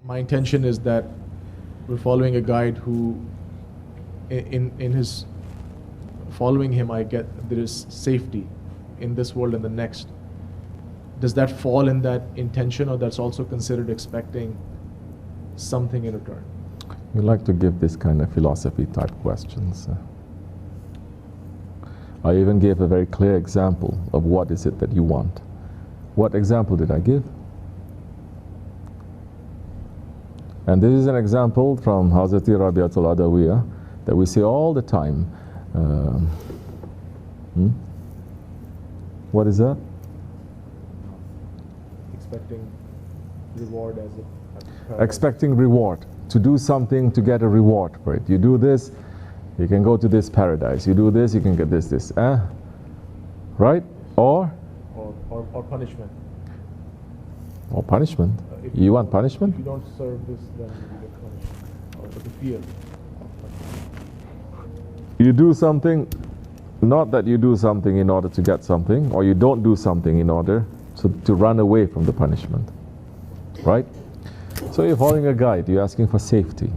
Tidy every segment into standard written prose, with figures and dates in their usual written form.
my intention is that we're following a guide who, in his following him, I get there is safety in this world and the next. Does that fall in that intention, or that's also considered expecting something in return? We like to give this kind of philosophy type questions. I even gave a very clear example of what is it that you want. What example did I give? And this is an example from Hazrati Rabi'atul Adawiyah that we say all the time. What is that? Expecting reward as a expecting reward. To do something to get a reward for it. You do this, you can go to this paradise. You do this, you can get this. Right? Or punishment. Or punishment. You want punishment? If you don't serve this, then you get punished. Or the fear. You do something, not that you do something in order to get something, or you don't do something in order to run away from the punishment. Right? So you're following a guide, you're asking for safety.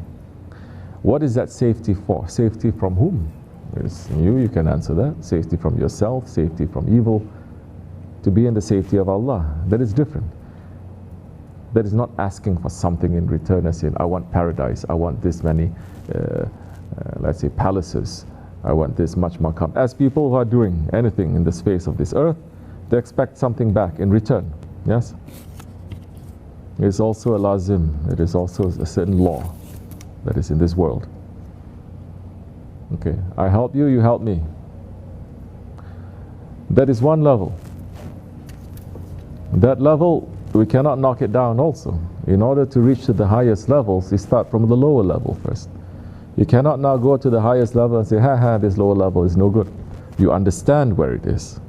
What is that safety for? Safety from whom? It's you can answer that. Safety from yourself, safety from evil. To be in the safety of Allah. That is different. That is not asking for something in return, as in, I want paradise, I want this many, let's say, palaces, I want this much more. As people who are doing anything in the space of this earth, they expect something back in return. Yes? It is also a lazim, it is also a certain law that is in this world. Okay, I help you, you help me. That is one level. That level, we cannot knock it down also. In order to reach to the highest levels, you start from the lower level first. You cannot now go to the highest level and say, this lower level is no good. You understand where it is.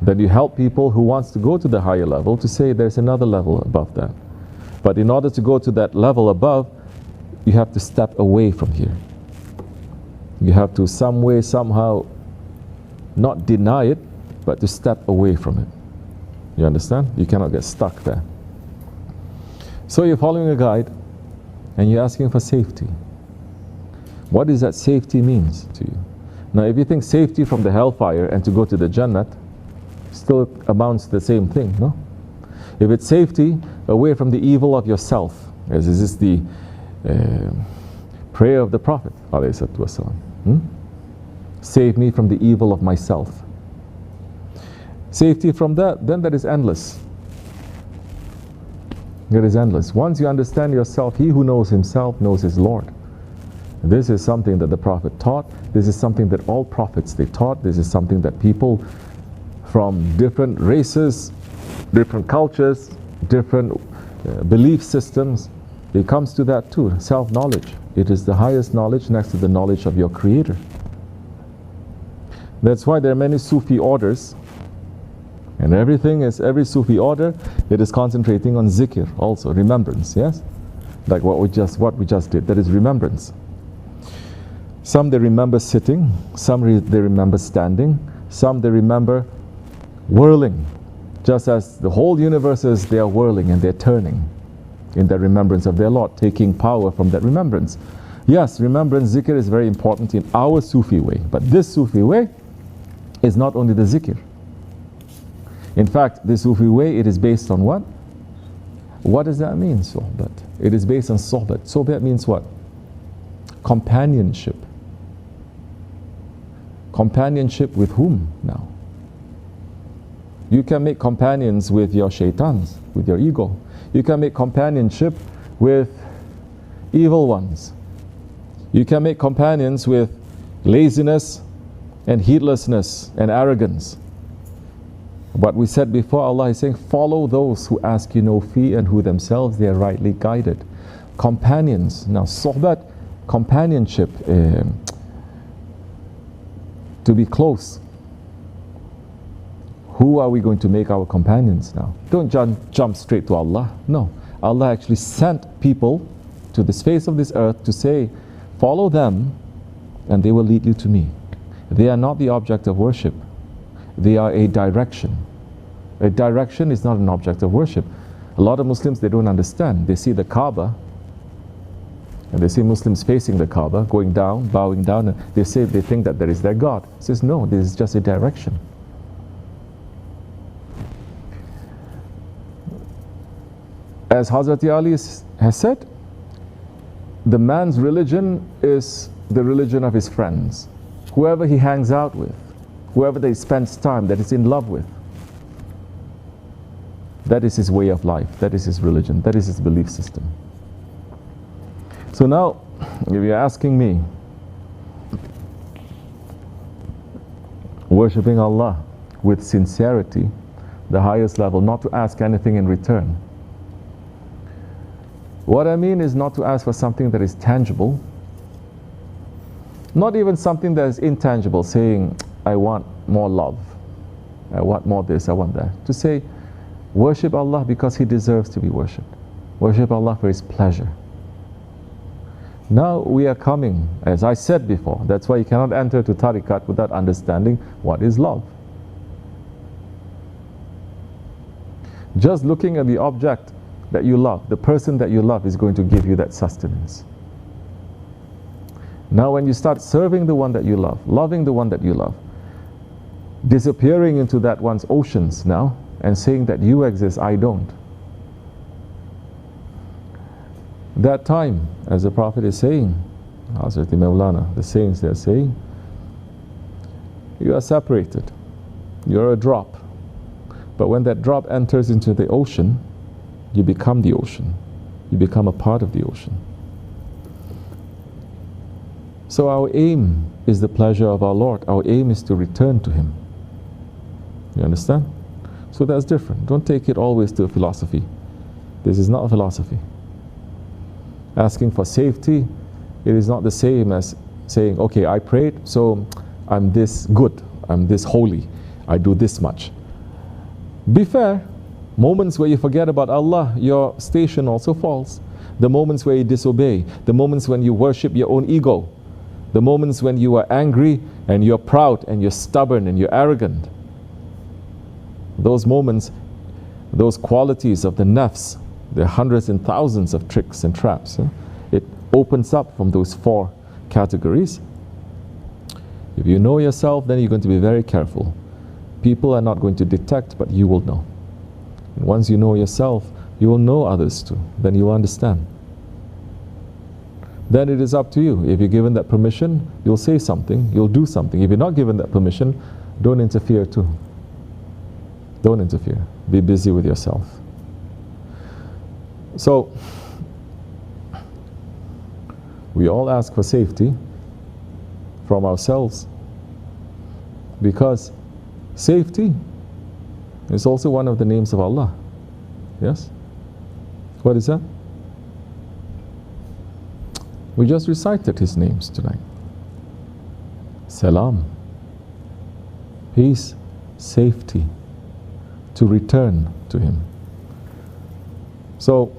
Then you help people who wants to go to the higher level to say there's another level above that. But in order to go to that level above, you have to step away from here. You have to some way, somehow, not deny it, but to step away from it. You understand? You cannot get stuck there. So you're following a guide, and you're asking for safety. What does that safety means to you? Now, if you think safety from the hellfire and to go to the Jannat, still amounts to the same thing, no? If it's safety away from the evil of yourself, as this is the prayer of the Prophet, save me from the evil of myself. Safety from that, then that is endless. It is endless. Once you understand yourself, he who knows himself knows his Lord. This is something that the Prophet taught. This is something that all prophets they taught. This is something that people from different races, different cultures, different belief systems, it comes to that too, self-knowledge. It is the highest knowledge next to the knowledge of your Creator. That's why there are many Sufi orders, and every Sufi order, it is concentrating on zikr also, remembrance, yes? Like what we just did, that is remembrance. Some they remember sitting, some they remember standing, some they remember whirling. Just as the whole universe is, they are whirling and they're turning in their remembrance of their Lord, taking power from that remembrance. Yes, remembrance, zikr is very important in our Sufi way, but this Sufi way is not only the zikr. In fact, the Sufi way, it is based on what? What does that mean, sohbat? It is based on sohbat. Sohbat means what? Companionship. Companionship with whom now? You can make companions with your shaitans, with your ego. You can make companionship with evil ones. You can make companions with laziness and heedlessness and arrogance. What we said before, Allah is saying, follow those who ask you no fee and who themselves they are rightly guided. Companions. Now, sohbat, companionship, to be close. Who are we going to make our companions now? Don't jump straight to Allah. No. Allah actually sent people to the face of this earth to say, follow them and they will lead you to me. They are not the object of worship. They are a direction. A direction is not an object of worship. A lot of Muslims, they don't understand. They see the Kaaba And they see Muslims facing the Kaaba, going down, bowing down, and they say they think that there is their God. He says, no, this is just a direction. As Hazrat Ali has said, the man's religion is the religion of his friends. Whoever he hangs out with, whoever he spends time, that is in love with, that is his way of life, that is his religion, that is his belief system. So now, if you're asking me, worshipping Allah with sincerity, the highest level, not to ask anything in return. What I mean is not to ask for something that is tangible, not even something that is intangible, saying, I want more love, I want more this, I want that. To say, worship Allah because He deserves to be worshipped. Worship Allah for His pleasure. Now we are coming, as I said before, that's why you cannot enter to Tariqat without understanding what is love. Just looking at the object that you love, the person that you love is going to give you that sustenance. Now when you start serving the one that you love, loving the one that you love, disappearing into that one's oceans now, and saying that you exist, I don't. That time, as the Prophet is saying, Hazrat Mawlana, the saints they are saying, you are separated, you're a drop. But when that drop enters into the ocean, you become the ocean. You become a part of the ocean. So our aim is the pleasure of our Lord. Our aim is to return to Him. You understand? So that's different. Don't take it always to a philosophy. This is not a philosophy. Asking for safety, it is not the same as saying, okay, I prayed, so I'm this good, I'm this holy, I do this much. Be fair. Moments where you forget about Allah, your station also falls. The moments where you disobey, the moments when you worship your own ego, the moments when you are angry and you're proud and you're stubborn and you're arrogant. Those moments, those qualities of the nafs, there are hundreds and thousands of tricks and traps. It opens up from those four categories. If you know yourself, then you're going to be very careful. People are not going to detect, but you will know. And once you know yourself, you will know others too. Then you will understand. Then it is up to you. If you're given that permission, you'll say something, you'll do something. If you're not given that permission, don't interfere too. Don't interfere. Be busy with yourself. So, we all ask for safety from ourselves, because safety is also one of the names of Allah. Yes? What is that? We just recited His names tonight. Salam, peace, safety, to return to Him. So,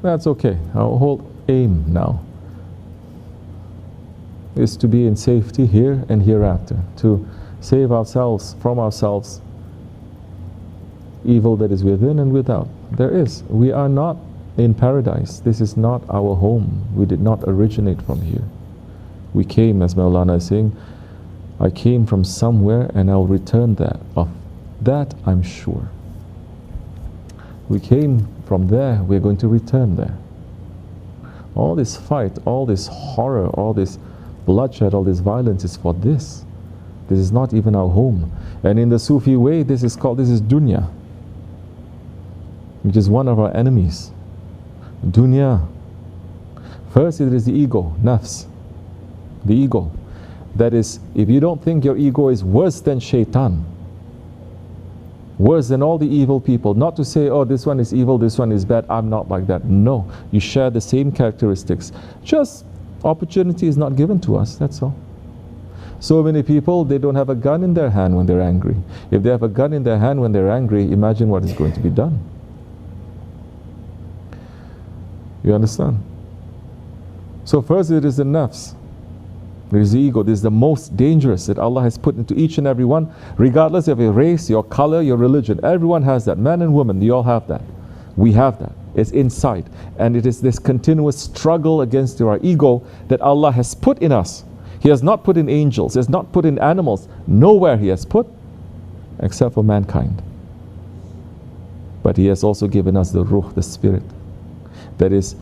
that's okay. Our whole aim now is to be in safety here and hereafter, to save ourselves from ourselves, evil that is within and without. There is. We are not in paradise. This is not our home. We did not originate from here. We came, as Maulana is saying, I came from somewhere and I'll return that. Of that I'm sure. We came from there, we're going to return there. All this fight, all this horror, all this bloodshed, all this violence is for this. This is not even our home. And in the Sufi way, this is dunya, which is one of our enemies. Dunya. First it is the ego, nafs. The ego. That is, if you don't think your ego is worse than Shaytan, worse than all the evil people, not to say, oh, this one is evil, this one is bad, I'm not like that. No, you share the same characteristics. Just opportunity is not given to us, that's all. So many people, they don't have a gun in their hand when they're angry. If they have a gun in their hand when they're angry, imagine what is going to be done. You understand? So first it is the nafs. There is the ego. This is the most dangerous that Allah has put into each and every one, regardless of your race, your color, your religion. Everyone has that. Man and woman, they all have that. We have that. It's inside. And it is this continuous struggle against our ego that Allah has put in us. He has not put in angels. He has not put in animals. Nowhere He has put except for mankind. But He has also given us the ruh, the spirit, that is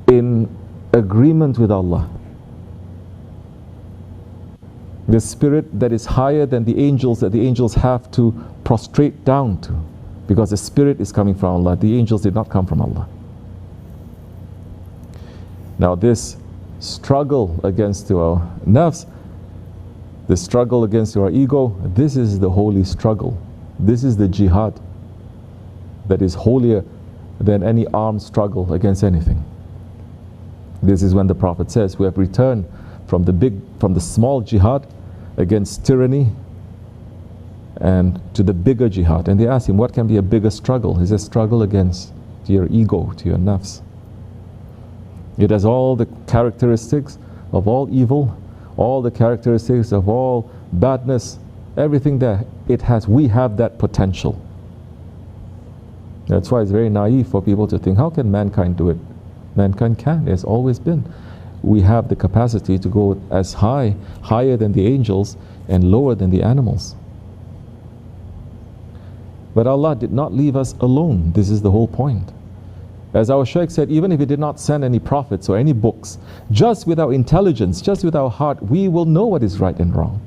in agreement with Allah. The spirit that is higher than the angels, that the angels have to prostrate down to, because the spirit is coming from Allah. The angels did not come from Allah. Now this struggle against our nafs, the struggle against our ego, this is the holy struggle. This is the jihad that is holier than any armed struggle against anything. This is when the Prophet says, we have returned from the small jihad against tyranny and to the bigger jihad. And they ask him, what can be a bigger struggle? He says, struggle against your ego, to your nafs. It has all the characteristics of all evil, all the characteristics of all badness, everything there. It has, we have that potential. That's why it's very naive for people to think, how can mankind do it? Mankind can, it's always been. We have the capacity to go as high, higher than the angels and lower than the animals. But Allah did not leave us alone. This is the whole point. As our Shaykh said, even if He did not send any prophets or any books, just with our intelligence, just with our heart, we will know what is right and wrong.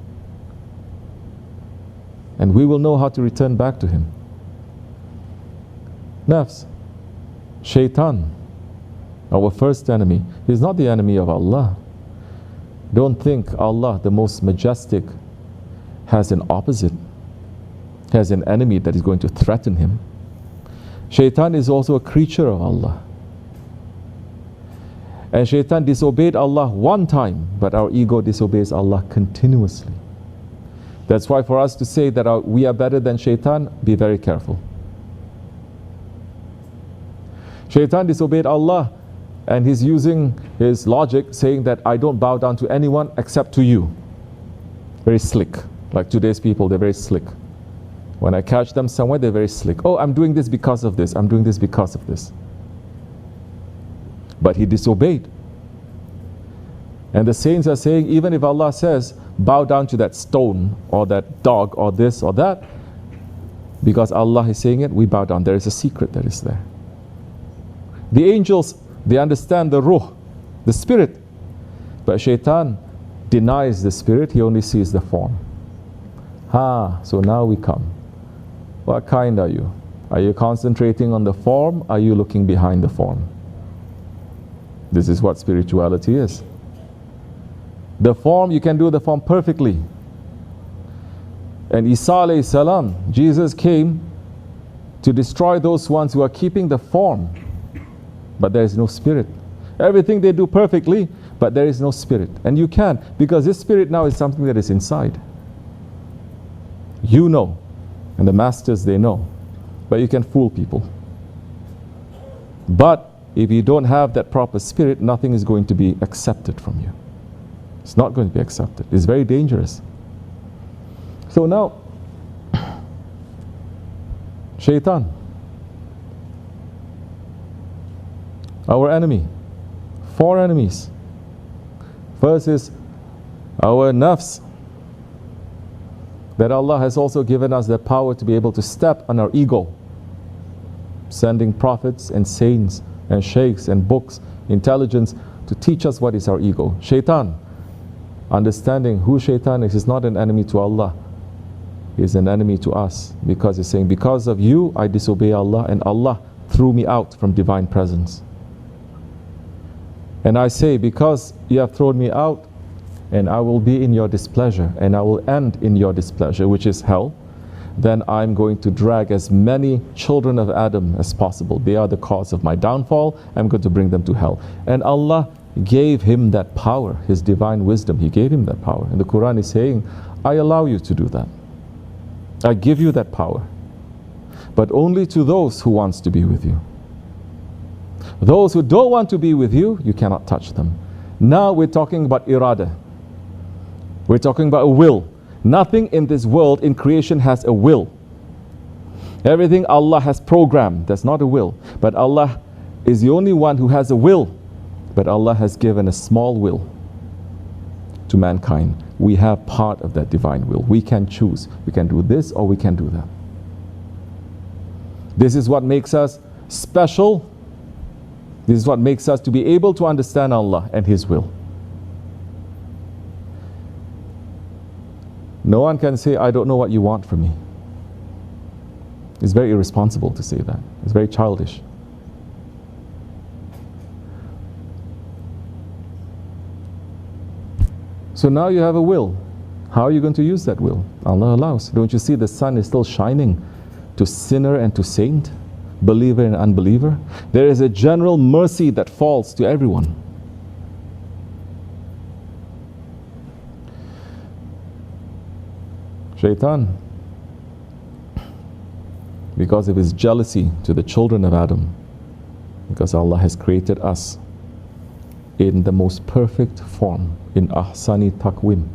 And we will know how to return back to Him. Nafs, Shaytan, our first enemy, is not the enemy of Allah. Don't think Allah, the most majestic, has an opposite, has an enemy that is going to threaten Him. Shaytan is also a creature of Allah. And Shaytan disobeyed Allah one time, but our ego disobeys Allah continuously. That's why for us to say that we are better than Shaytan, be very careful. Shaytan disobeyed Allah, and he's using his logic saying that I don't bow down to anyone except to you. Very slick. Like today's people, they're very slick. When I catch them somewhere, they're very slick. Oh, I'm doing this because of this. I'm doing this because of this. But he disobeyed. And the saints are saying, even if Allah says, bow down to that stone or that dog or this or that, because Allah is saying it, we bow down. There is a secret that is there. The angels, they understand the ruh, the spirit. But Shaytan denies the spirit, he only sees the form. So now we come. What kind are you? Are you concentrating on the form? Are you looking behind the form? This is what spirituality is. The form, you can do the form perfectly. And Isa alayhi salam, Jesus came to destroy those ones who are keeping the form, but there is no spirit. Everything they do perfectly, but there is no spirit. And you can, because this spirit now is something that is inside. You know, and the masters, they know, but you can fool people. But if you don't have that proper spirit, nothing is going to be accepted from you. It's not going to be accepted. It's very dangerous. So now, Shaytan, our enemy, 4 enemies. First is our nafs, that Allah has also given us the power to be able to step on our ego, sending prophets and saints and shaykhs and books, intelligence to teach us what is our ego. Shaytan, understanding who Shaytan is not an enemy to Allah, he is an enemy to us, because he's saying, because of you I disobey Allah, and Allah threw me out from divine presence. And I say, because you have thrown me out, and I will be in your displeasure, and I will end in your displeasure, which is hell, then I'm going to drag as many children of Adam as possible. They are the cause of my downfall. I'm going to bring them to hell. And Allah gave him that power, his divine wisdom. He gave him that power. And the Quran is saying, I allow you to do that. I give you that power. But only to those who wants to be with you. Those who don't want to be with you, you cannot touch them. Now we're talking about irada. We're talking about a will. Nothing in this world, in creation, has a will. Everything Allah has programmed. That's not a will. But Allah is the only one who has a will. But Allah has given a small will to mankind. We have part of that divine will. We can choose. We can do this or we can do that. This is what makes us special. This is what makes us to be able to understand Allah and His will. No one can say, I don't know what you want from me. It's very irresponsible to say that. It's very childish. So now you have a will. How are you going to use that will? Allah allows. Don't you see the sun is still shining to sinner and to saint, believer and unbeliever? There is a general mercy that falls to everyone. Shaytan, because of his jealousy to the children of Adam, because Allah has created us in the most perfect form, in ahsani taqwim,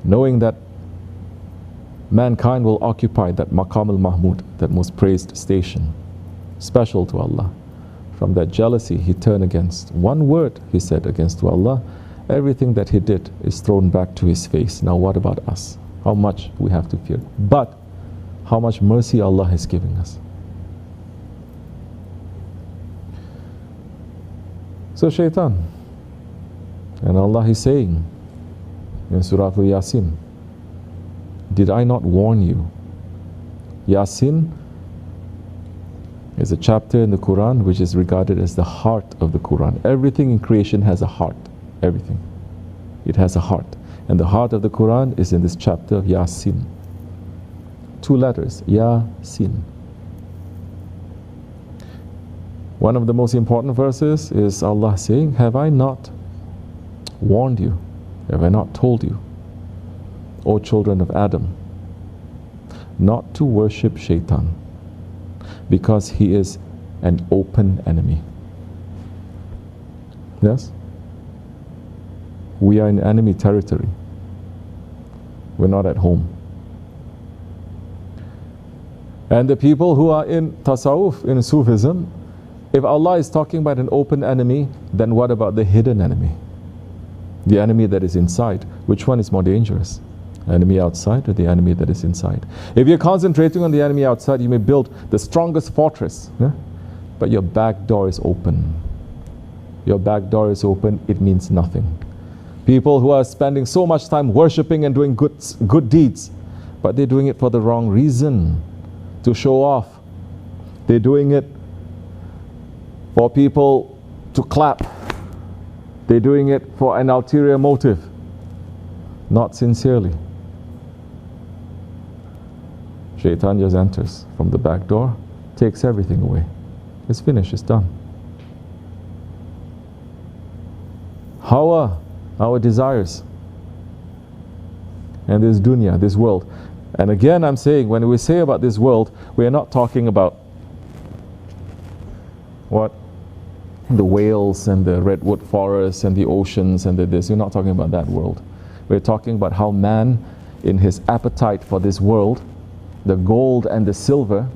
knowing that mankind will occupy that maqam al-mahmud, that most praised station, special to Allah. From that jealousy, he turned against. One word he said against to Allah, everything that he did is thrown back to his face. Now what about us? How much we have to fear? But how much mercy Allah has given us. So Shaytan, and Allah is saying in Surah Al-Yasin, did I not warn you? Yasin is a chapter in the Quran which is regarded as the heart of the Quran. Everything in creation has a heart. Everything. It has a heart. And the heart of the Quran is in this chapter of Yasin. 2 letters, Yasin. One of the most important verses is Allah saying, have I not warned you? Have I not told you, O children of Adam, not to worship Shaytan, because he is an open enemy? Yes? We are in enemy territory. We're not at home. And the people who are in tasawwuf, in Sufism, if Allah is talking about an open enemy, then what about the hidden enemy? The enemy that is inside. Which one is more dangerous? Enemy outside or the enemy that is inside? If you're concentrating on the enemy outside, you may build the strongest fortress, yeah? But your back door is open. Your back door is open, it means nothing. People who are spending so much time worshipping and doing good deeds, but they're doing it for the wrong reason, to show off. They're doing it for people to clap. They're doing it for an ulterior motive, not sincerely. Shaitan just enters from the back door, takes everything away. It's finished, it's done. How are our desires and this dunya, this world? And again I'm saying, when we say about this world, we are not talking about what? The whales and the redwood forests and the oceans and the this. We're not talking about that world. We're talking about how man, in his appetite for this world, the gold and the silver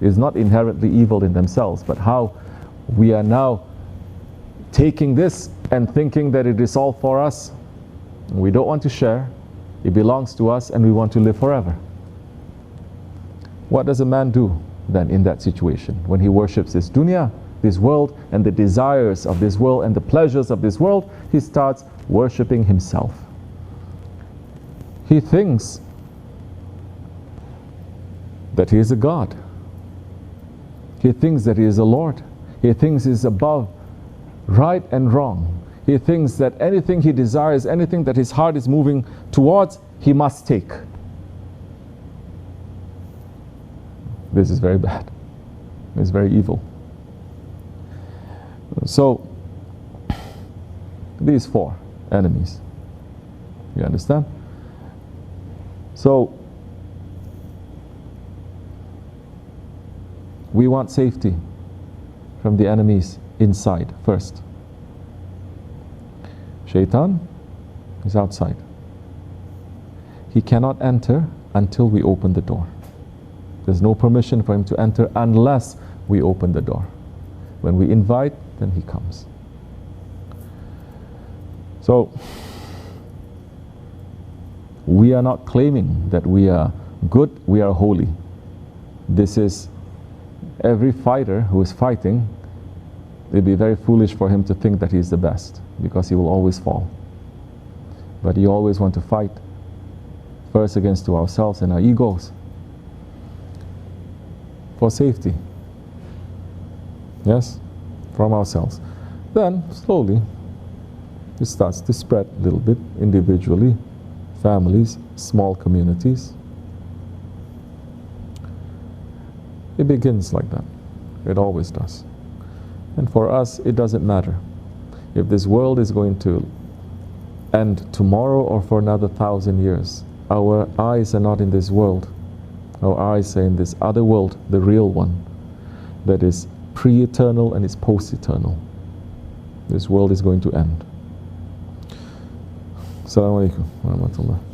is not inherently evil in themselves, but how we are now taking this and thinking that it is all for us. We don't want to share. It belongs to us and we want to live forever. What does a man do then in that situation when he worships this dunya, this world, and the desires of this world and the pleasures of this world? He starts worshipping himself. He thinks that he is a God. He thinks that he is a Lord. He thinks he is above right and wrong. He thinks that anything he desires, anything that his heart is moving towards, he must take. This is very bad. It's very evil. So, these 4 enemies. You understand? So, we want safety from the enemies inside first. Shaitan is outside. He cannot enter until we open the door. There's no permission for him to enter unless we open the door. When we invite, then he comes. So, we are not claiming that we are good, we are holy. This is every fighter who is fighting. It'd be very foolish for him to think that he's the best, because he will always fall. But you always want to fight first against ourselves and our egos for safety. Yes, from ourselves. Then slowly it starts to spread a little bit individually, families, small communities. It begins like that. It always does. And for us, it doesn't matter if this world is going to end tomorrow or for another 1,000 years. Our eyes are not in this world. Our eyes are in this other world, the real one, that is pre-eternal and is post-eternal. This world is going to end. Assalamu alaikum wa rahmatullah.